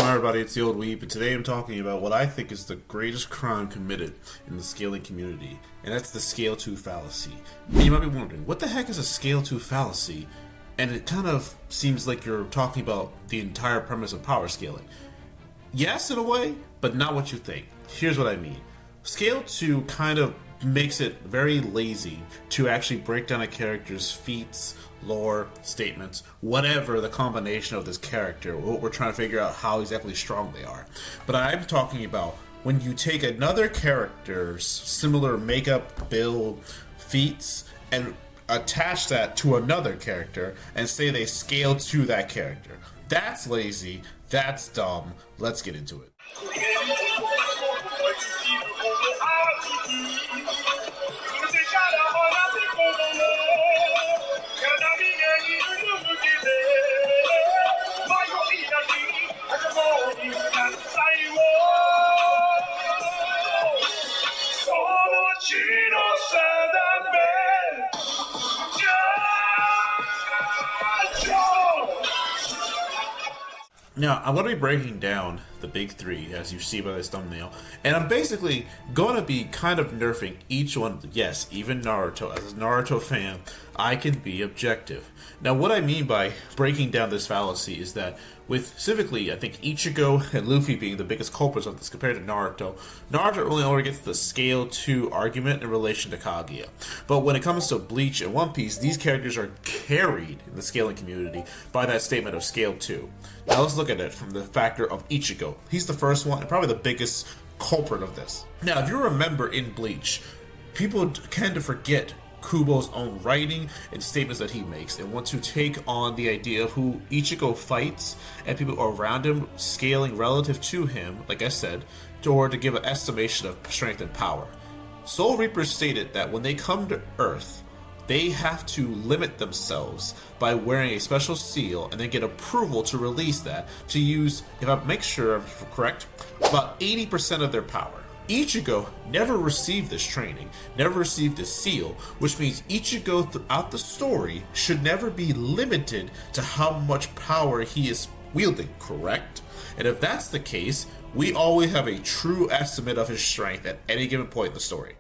on, everybody? It's the Old Weeb, and today I'm talking about what I think is the greatest crime committed in the scaling community, and that's the Scale 2 fallacy. And you might be wondering, what the heck is a Scale 2 fallacy? And it kind of seems like you're talking about the entire premise of power scaling. Yes, in a way, but not what you think. Here's what I mean. Scale 2 kind of makes it very lazy to actually break down a character's feats, lore, statements, whatever the combination of this character, what we're trying to figure out how exactly strong they are. But I'm talking about when you take another character's similar makeup, build, feats, and attach that to another character and say they scale to that character. That's lazy, that's dumb, let's get into it. Now, I'm going to be breaking down the big three, as you see by this thumbnail, and I'm basically going to be kind of nerfing each one. Yes, even Naruto. As a Naruto fan, I can be objective. Now, what I mean by breaking down this fallacy is that with specifically, I think Ichigo and Luffy being the biggest culprits of this compared to Naruto, Naruto really only gets the Scale 2 argument in relation to Kaguya. But when it comes to Bleach and One Piece, these characters are carried in the scaling community by that statement of Scale 2. Now let's look at it from the factor of Ichigo. He's the first one and probably the biggest culprit of this. Now, if you remember in Bleach, people tend to forget Kubo's own writing and statements that he makes and want to take on the idea of who Ichigo fights and people around him scaling relative to him, like I said, or to give an estimation of strength and power. Soul Reapers stated that when they come to Earth, they have to limit themselves by wearing a special seal and then get approval to release that to use, if I make sure I'm correct, about 80% of their power. Ichigo never received this training, never received a seal, which means Ichigo throughout the story should never be limited to how much power he is wielding, correct? And if that's the case, we always have a true estimate of his strength at any given point in the story.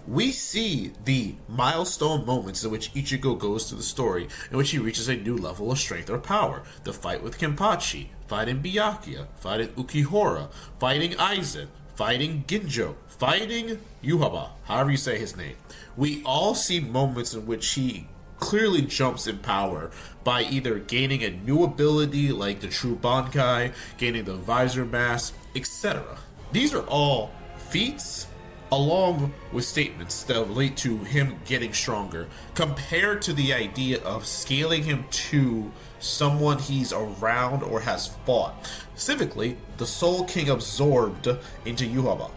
We see the milestone moments in which Ichigo goes through the story, in which he reaches a new level of strength or power. The fight with Kenpachi, fighting Byakuya, fighting Ukihara, fighting Aizen, fighting Ginjo, fighting Yuhaba, however you say his name. We all see moments in which he clearly jumps in power by either gaining a new ability like the True Bankai, gaining the Visor Mask, etc. These are all feats along with statements that relate to him getting stronger compared to the idea of scaling him to someone he's around or has fought. Specifically, the Soul King absorbed into Yuhaba.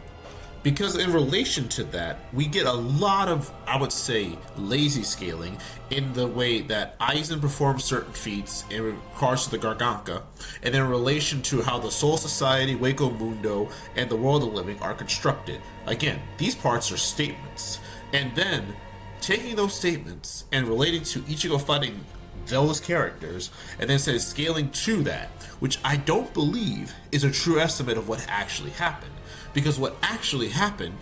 Because in relation to that, we get a lot of, I would say, lazy scaling in the way that Aizen performs certain feats in regards to the Garganka, and in relation to how the Soul Society, Wako Mundo, and the World of Living are constructed. Again, these parts are statements. And then, taking those statements and relating to Ichigo fighting those characters, and then says scaling to that, which I don't believe is a true estimate of what actually happened. Because what actually happened,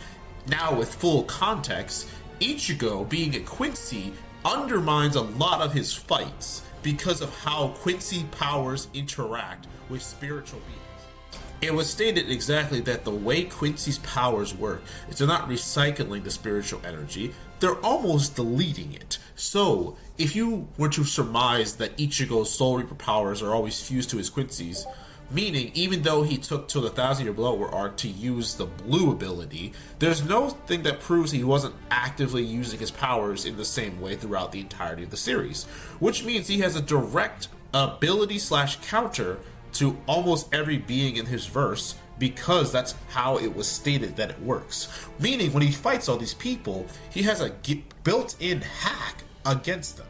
now with full context, Ichigo being a Quincy undermines a lot of his fights because of how Quincy powers interact with spiritual beings. It was stated exactly that the way Quincy's powers work is they're not recycling the spiritual energy, they're almost deleting it. So, if you were to surmise that Ichigo's Soul Reaper powers are always fused to his Quincy's, meaning even though he took till the 1,000-year blower arc to use the blue ability, there's no thing that proves he wasn't actively using his powers in the same way throughout the entirety of the series, which means he has a direct ability / counter to almost every being in his verse, because that's how it was stated that it works. Meaning when he fights all these people, he has a built-in hack against them.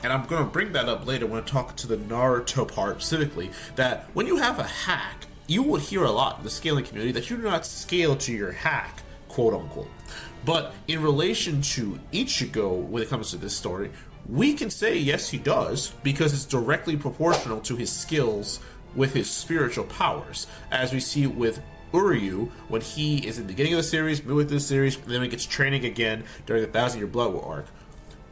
And I'm going to bring that up later when I talk to the Naruto part specifically, that when you have a hack, you will hear a lot in the scaling community that you do not scale to your hack, quote unquote. But in relation to Ichigo, when it comes to this story, we can say yes, he does, because it's directly proportional to his skills with his spiritual powers, as we see with Uryu when he is in the beginning of the series, midway through the series, and then he gets training again during the 1,000 Year Blood War arc.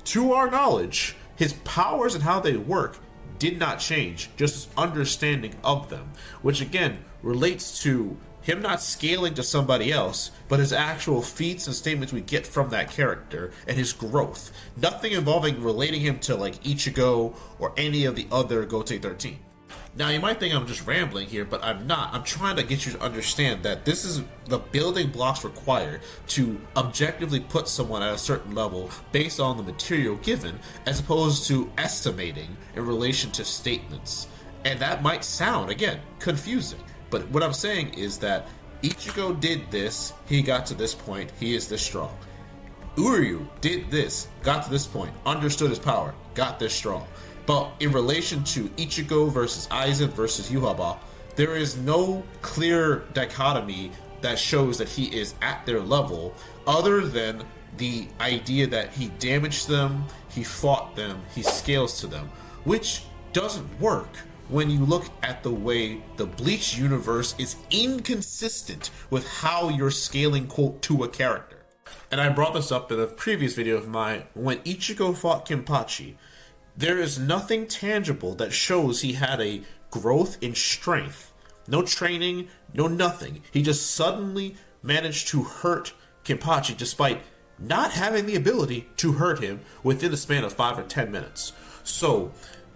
To our knowledge, his powers and how they work did not change, just his understanding of them, which again relates to him not scaling to somebody else, but his actual feats and statements we get from that character and his growth. Nothing involving relating him to like Ichigo or any of the other Gotei 13. Now you might think I'm just rambling here, but I'm not. I'm trying to get you to understand that this is the building blocks required to objectively put someone at a certain level based on the material given, as opposed to estimating in relation to statements. And that might sound, again, confusing. But what I'm saying is that Ichigo did this, he got to this point, he is this strong. Uryu did this, got to this point, understood his power, got this strong. But in relation to Ichigo versus Aizen versus Yhwach, there is no clear dichotomy that shows that he is at their level, other than the idea that he damaged them, he fought them, he scales to them, which doesn't work when you look at the way the Bleach universe is inconsistent with how you're scaling, quote, to a character. And I brought this up in a previous video of mine. When Ichigo fought Kenpachi, there is nothing tangible that shows he had a growth in strength. No training, no nothing. He just suddenly managed to hurt Kenpachi despite not having the ability to hurt him within the span of 5 or 10 minutes. So,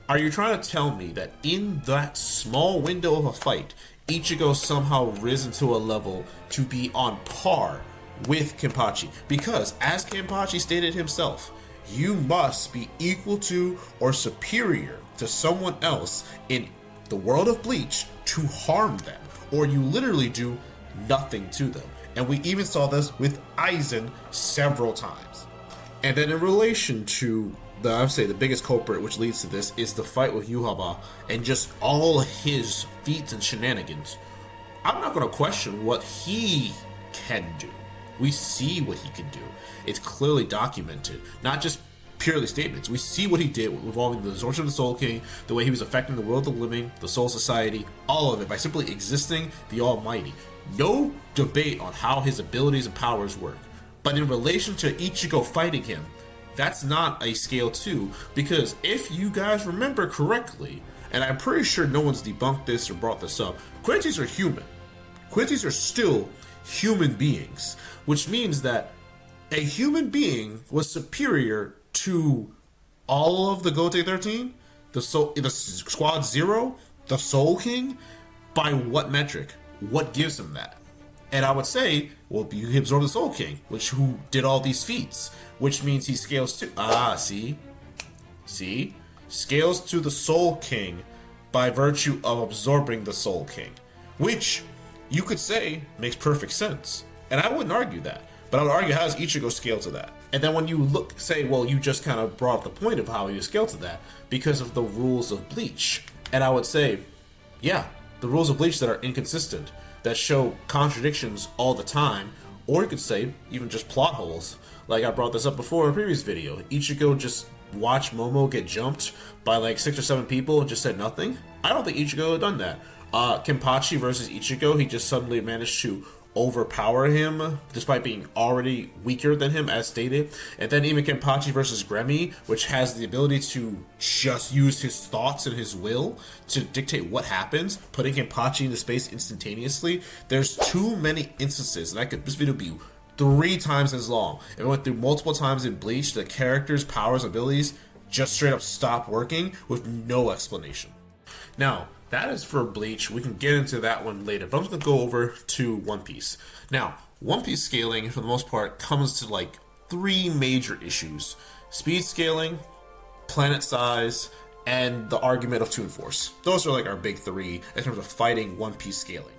are you trying to tell me that in that small window of a fight, Ichigo somehow risen to a level to be on par with Kenpachi? Because, as Kenpachi stated himself, you must be equal to or superior to someone else in the world of Bleach to harm them, or you literally do nothing to them. And we even saw this with Aizen several times. And then in relation to I would say the biggest culprit which leads to this is the fight with Yhwach and just all his feats and shenanigans. I'm not going to question what he can do. We see what he can do. It's clearly documented, not just purely statements. We see what he did involving the absorption of the Soul King, the way he was affecting the world of the living, the Soul Society, all of it by simply existing the Almighty. No debate on how his abilities and powers work. But in relation to Ichigo fighting him, that's not a scale 2, because if you guys remember correctly, and I'm pretty sure no one's debunked this or brought this up, Quincy's are human. Quincy's are still human beings, which means that a human being was superior to all of the Gotei 13, the Squad Zero, the Soul King, by what metric? What gives him that? And I would say, well, you absorb the Soul King, who did all these feats, which means he scales to see, scales to the Soul King by virtue of absorbing the Soul King, which you could say makes perfect sense, and I wouldn't argue that. But I would argue, how does Ichigo scale to that? And then when you say, well, you just kind of brought up the point of how you scale to that because of the rules of Bleach. And I would say, yeah, the rules of Bleach that are inconsistent, that show contradictions all the time, or you could say even just plot holes. Like I brought this up before in a previous video. Ichigo just watched Momo get jumped by like 6 or 7 people and just said nothing. I don't think Ichigo had done that. Kenpachi versus Ichigo, he just suddenly managed to overpower him despite being already weaker than him, as stated. And then even Kenpachi versus Gremi, which has the ability to just use his thoughts and his will to dictate what happens, putting Kenpachi into space instantaneously. There's too many instances, and this video would be 3 times as long. It went through multiple times in Bleach. The characters' powers, abilities just straight up stop working with no explanation. Now, that is for Bleach. We can get into that one later, but I'm just going to go over to One Piece. Now, One Piece scaling, for the most part, comes to like 3 major issues. Speed scaling, planet size, and the argument of Toon Force. Those are like our big 3 in terms of fighting One Piece scaling.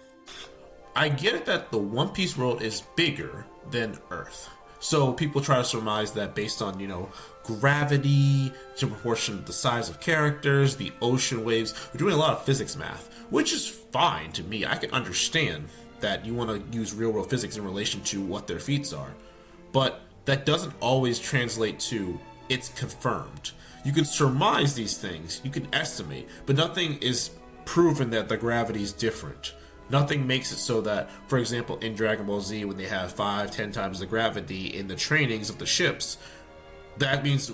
I get it that the One Piece world is bigger than Earth. So people try to surmise that based on, gravity, to proportion to the size of characters, the ocean waves. We're doing a lot of physics math, which is fine to me. I can understand that you want to use real world physics in relation to what their feats are. But that doesn't always translate to it's confirmed. You can surmise these things, you can estimate, but nothing is proven that the gravity is different. Nothing makes it so that, for example, in Dragon Ball Z, when they have 5-10 times the gravity in the trainings of the ships, that means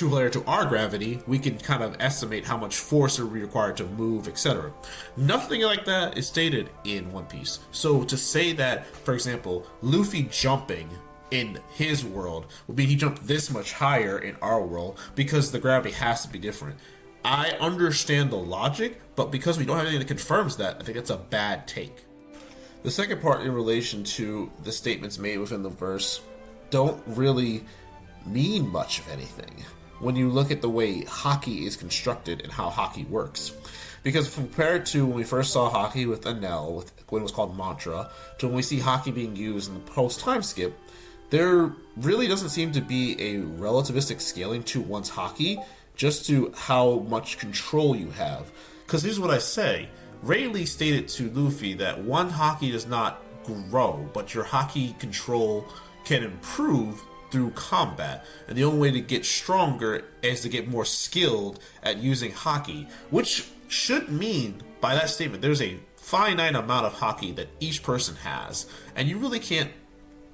related to our gravity, we can kind of estimate how much force are we required to move, etc. Nothing like that is stated in One Piece. So to say that, for example, Luffy jumping in his world would be he jumped this much higher in our world because the gravity has to be different. I understand the logic, but because we don't have anything that confirms that, I think that's a bad take. The second part in relation to the statements made within the verse don't really mean much of anything when you look at the way hockey is constructed and how hockey works. Because compared to when we first saw hockey with Enel, when it was called Mantra, to when we see hockey being used in the post-time skip, there really doesn't seem to be a relativistic scaling to one's hockey, just to how much control you have. Because here's what I say. Rayleigh stated to Luffy that one hockey does not grow, but your hockey control can improve through combat, and the only way to get stronger is to get more skilled at using hockey, which should mean, by that statement, there's a finite amount of hockey that each person has, and you really can't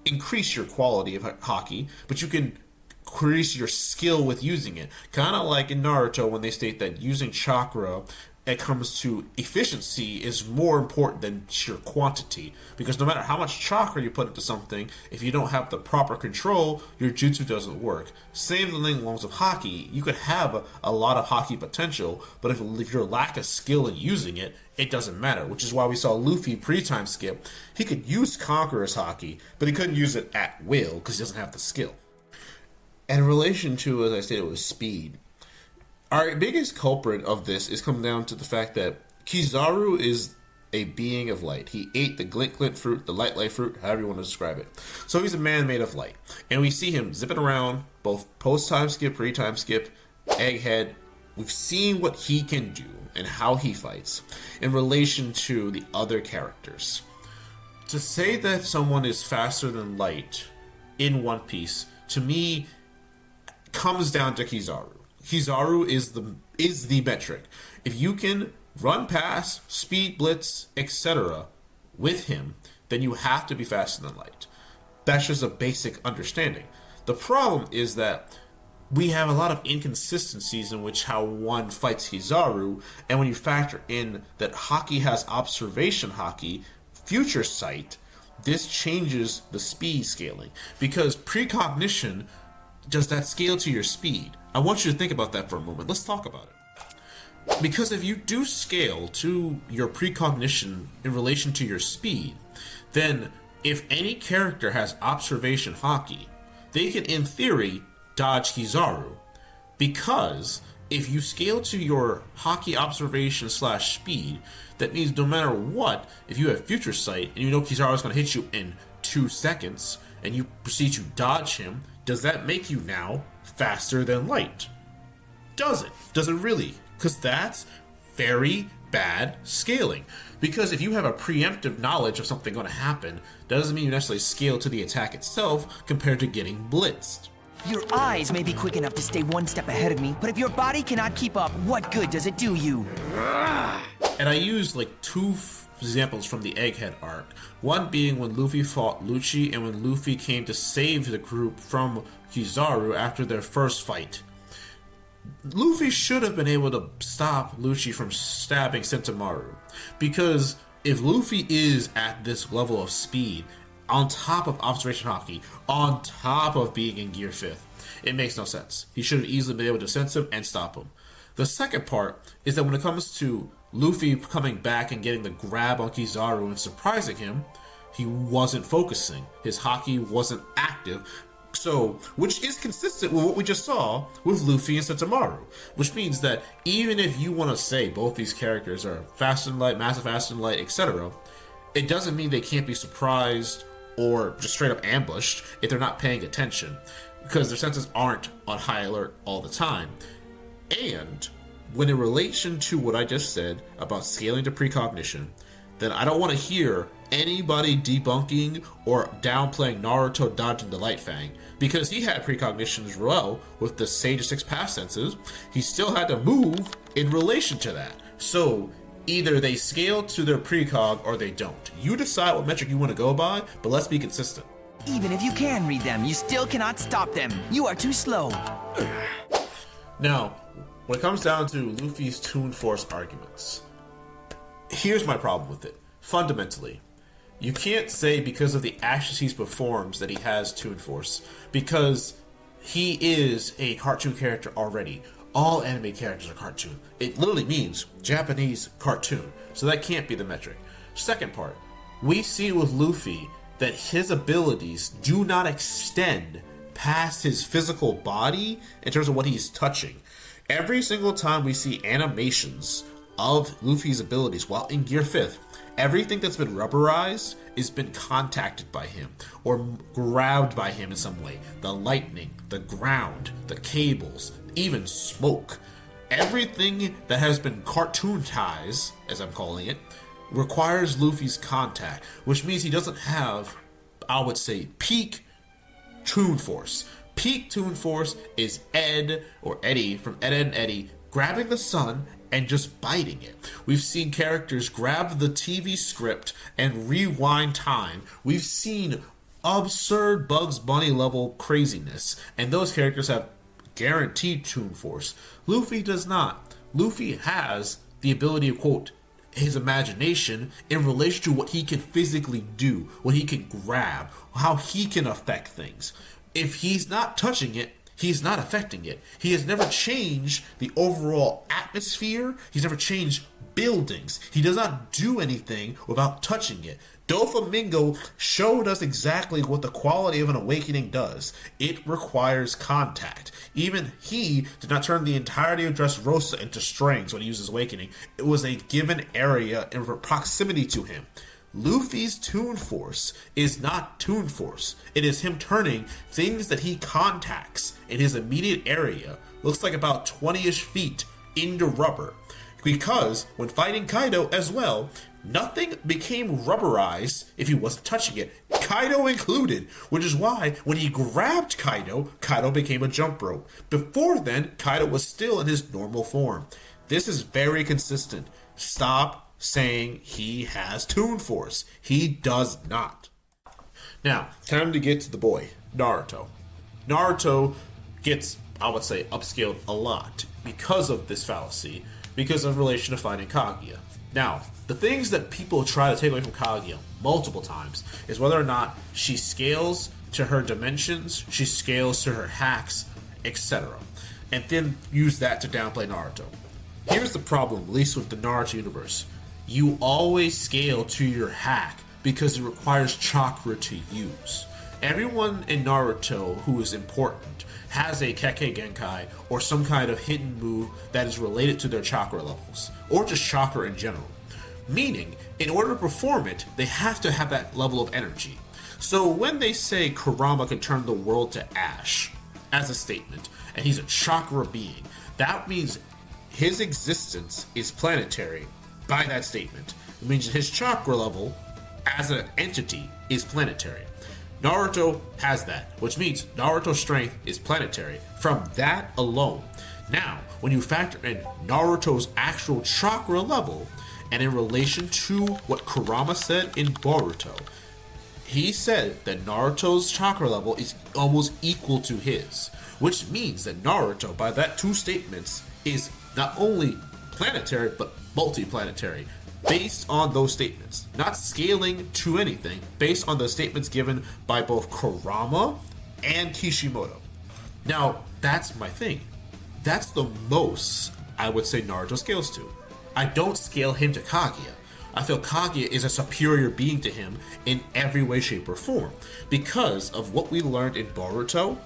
increase your quality of hockey, but you can increase your skill with using it. Kind of like in Naruto when they state that using chakra, it comes to efficiency, is more important than sheer quantity. Because no matter how much chakra you put into something, if you don't have the proper control, your jutsu doesn't work. Same thing along with hockey. You could have a lot of hockey potential, but if your lack of skill in using it, it doesn't matter. Which is why we saw Luffy pre-time skip. He could use Conqueror's hockey, but he couldn't use it at will because he doesn't have the skill. And in relation to, as I stated, with speed, our biggest culprit of this is come down to the fact that Kizaru is a being of light. He ate the glint glint fruit, the light fruit, however you want to describe it. So he's a man made of light. And we see him zipping around, both post-time skip, pre-time skip, egghead. We've seen what he can do and how he fights in relation to the other characters. To say that someone is faster than light in One Piece, to me, comes down to Kizaru. Kizaru is the metric. If you can run past, speed, blitz, etc. with him, then you have to be faster than light. That's just a basic understanding. The problem is that we have a lot of inconsistencies in which how one fights Kizaru, and when you factor in that hockey has observation hockey, future sight, this changes the speed scaling. Because precognition, does that scale to your speed? I want you to think about that for a moment. Let's talk about it. Because if you do scale to your precognition in relation to your speed, then if any character has observation hockey, they can, in theory, dodge Kizaru. Because if you scale to your hockey observation / speed, that means no matter what, if you have future sight and you know Kizaru is going to hit you in 2 seconds and you proceed to dodge him, does that make you now faster than light? Does it? Does it really? Because that's very bad scaling. Because if you have a preemptive knowledge of something going to happen, that doesn't mean you necessarily scale to the attack itself compared to getting blitzed. Your eyes may be quick enough to stay one step ahead of me, but if your body cannot keep up, what good does it do you? And I used like 2 examples from the Egghead arc. One being when Luffy fought Lucci and when Luffy came to save the group from Kizaru after their first fight. Luffy should have been able to stop Lucci from stabbing Sentomaru. Because if Luffy is at this level of speed, on top of observation hockey, on top of being in gear 5th, it makes no sense. He should have easily been able to sense him and stop him. The second part is that when it comes to Luffy coming back and getting the grab on Kizaru and surprising him, he wasn't focusing. His hockey wasn't active. So, which is consistent with what we just saw with Luffy and Sentomaru. Which means that even if you want to say both these characters are fast and light, massive fast and light, etc., it doesn't mean they can't be surprised or just straight up ambushed if they're not paying attention. Because their senses aren't on high alert all the time. And when in relation to what I just said about scaling to precognition, then I don't want to hear anybody debunking or downplaying Naruto dodging the Light Fang, because he had precognition as well with the Sage of 6 Path senses. He still had to move in relation to that. So Either they scale to their precog or they don't. You decide what metric you want to go by, but let's be consistent. Even if you can read them, you still cannot stop them. You are too slow. Now, when it comes down to Luffy's Toon Force arguments, here's my problem with it. Fundamentally, you can't say because of the actions he performs that he has Toon Force, because he is a cartoon character already. All anime characters are cartoon. It literally means Japanese cartoon, so that can't be the metric. Second part, we see with Luffy that his abilities do not extend past his physical body in terms of what he's touching. Every single time we see animations of Luffy's abilities while in Gear 5th, everything that's been rubberized has been contacted by him or grabbed by him in some way. The lightning, the ground, the cables, even smoke. Everything that has been cartoonized, as I'm calling it, requires Luffy's contact, which means he doesn't have, I would say, peak Toon Force. Peak Toon Force is Ed, or Eddie, from Ed, Edd n Eddy, grabbing the sun and just biting it. We've seen characters grab the TV script and rewind time. We've seen absurd Bugs Bunny level craziness, and those characters have guaranteed Toon Force. Luffy does not. Luffy has the ability to quote his imagination in relation to what he can physically do, what he can grab, how he can affect things. If he's not touching it, he's not affecting it. He has never changed the overall atmosphere. He's never changed buildings. He does not do anything without touching it. Doflamingo showed us exactly what the quality of an awakening does. It requires contact. Even he did not turn the entirety of Dressrosa into strings when he used his awakening. It was a given area in proximity to him. Luffy's Toon Force is not Toon Force. It is him turning things that he contacts in his immediate area, looks like about 20-ish feet, into rubber. Because when fighting Kaido as well, nothing became rubberized if he wasn't touching it, Kaido included, which is why when he grabbed Kaido, Kaido became a jump rope. Before then, Kaido was still in his normal form. This is very consistent. Stop saying he has Toon Force. He does not. Now, time to get to the boy, Naruto. Naruto gets, I would say, upscaled a lot because of this fallacy, because of relation to fighting Kaguya. Now, the things that people try to take away from Kaguya multiple times is whether or not she scales to her dimensions, she scales to her hacks, etc. And then use that to downplay Naruto. Here's the problem, at least with the Naruto universe. You always scale to your hack because it requires chakra to use. Everyone in Naruto who is important has a Kekkei Genkai or some kind of hidden move that is related to their chakra levels, or just chakra in general. Meaning, in order to perform it, they have to have that level of energy. So when they say Kurama can turn the world to ash, as a statement, and he's a chakra being, that means his existence is planetary by that statement. It means his chakra level as an entity is planetary. Naruto has that, which means Naruto's strength is planetary from that alone. Now, when you factor in Naruto's actual chakra level, and in relation to what Kurama said in Boruto, he said that Naruto's chakra level is almost equal to his, which means that Naruto, by that two statements, is not only planetary but multi-planetary, based on those statements, not scaling to anything, based on the statements given by both Kurama and Kishimoto. Now, that's my thing. That's the most I would say Naruto scales to. I don't scale him to Kaguya. I feel Kaguya is a superior being to him in every way, shape, or form. Because of what we learned in Boruto,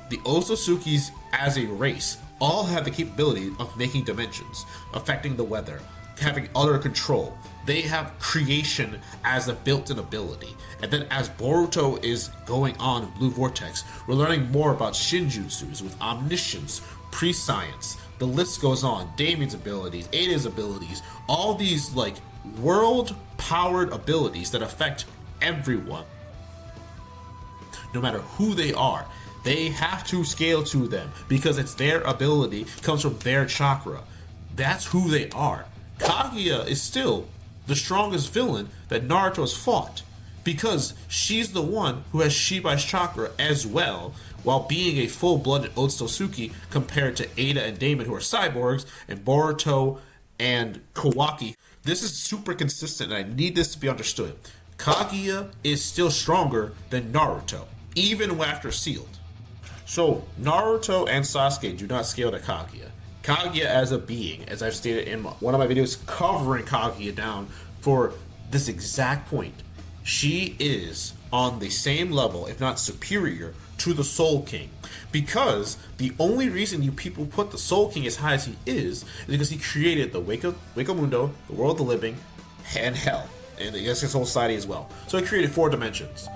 the Ososukis as a race all have the capability of making dimensions, affecting the weather, having other control. They have creation as a built-in ability. And then as Boruto is going on in Blue Vortex, we're learning more about Shinjutsus with omniscience, prescience. The list goes on. Damien's abilities, Ada's abilities, all these like world-powered abilities that affect everyone. No matter who they are, they have to scale to them because it's their ability, comes from their chakra. That's who they are. Kaguya is still the strongest villain that Naruto has fought, because she's the one who has Shibai's chakra as well, while being a full-blooded Otsutsuki compared to Ada and Damon, who are cyborgs, and Boruto and Kawaki. This is super consistent, and I need this to be understood. Kaguya is still stronger than Naruto, even after sealed. So, Naruto and Sasuke do not scale to Kaguya. Kaguya as a being, as I've stated in one of my videos covering Kaguya down for this exact point, she is on the same level, if not superior, to the Soul King. Because the only reason you people put the Soul King as high as he is because he created the Wake Mundo, the world of the living, and hell. And I guess his whole society as well. So he created 4 dimensions.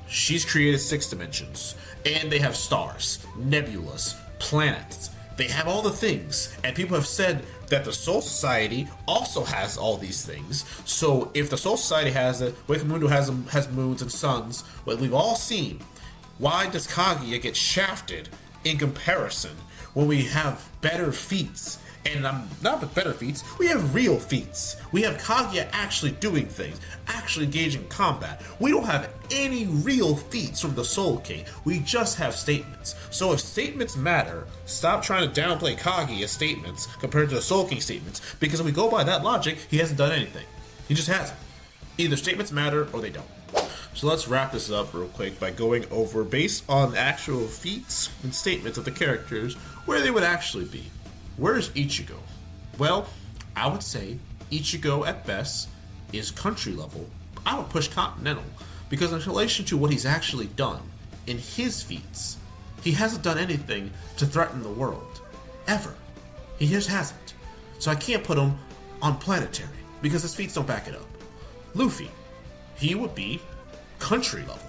She's created 6 dimensions. And they have stars, nebulas, planets. They have all the things. And people have said that the Soul Society also has all these things. So if the Soul Society has it, Wake Mundo has moons and suns, what we've all seen, why does Kaguya get shafted in comparison when we have better feats? And not with better feats, we have real feats. We have Kaguya actually doing things, actually engaging in combat. We don't have any real feats from the Soul King. We just have statements. So if statements matter, stop trying to downplay Kaguya's statements compared to the Soul King statements, because if we go by that logic, he hasn't done anything. He just hasn't. Either statements matter or they don't. So let's wrap this up real quick by going over, based on actual feats and statements of the characters, where they would actually be. Where's Ichigo? Well, I would say Ichigo at best is country level. I would push continental, because in relation to what he's actually done in his feats, he hasn't done anything to threaten the world. Ever. He just hasn't. So I can't put him on planetary, because his feats don't back it up. Luffy, he would be country level,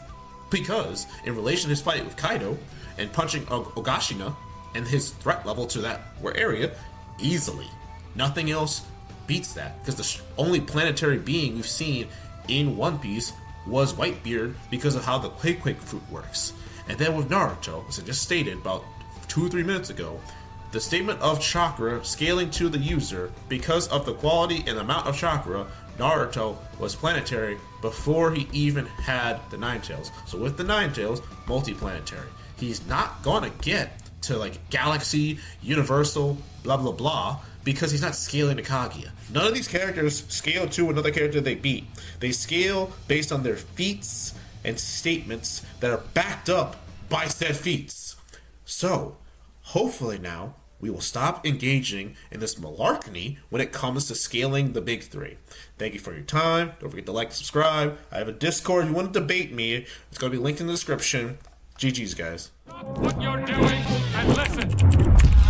because in relation to his fight with Kaido and punching Ogashina and his threat level to that area, easily. Nothing else beats that, because the only planetary being we've seen in One Piece was Whitebeard, because of how the Quake fruit works. And then with Naruto, as I just stated about 2 or 3 minutes ago, the statement of chakra scaling to the user, because of the quality and amount of chakra, Naruto was planetary before he even had the Nine Tails. So with the Nine Tails, multi-planetary. He's not gonna get to like galaxy, universal, blah blah blah, because he's not scaling to Kaguya. None of these characters scale to another character they beat. They scale based on their feats and statements that are backed up by said feats. So, hopefully now, we will stop engaging in this malarkey when it comes to scaling the big 3. Thank you for your time. Don't forget to like and subscribe. I have a Discord. If you want to debate me, it's going to be linked in the description. GG's, guys. Stop what you're doing and listen.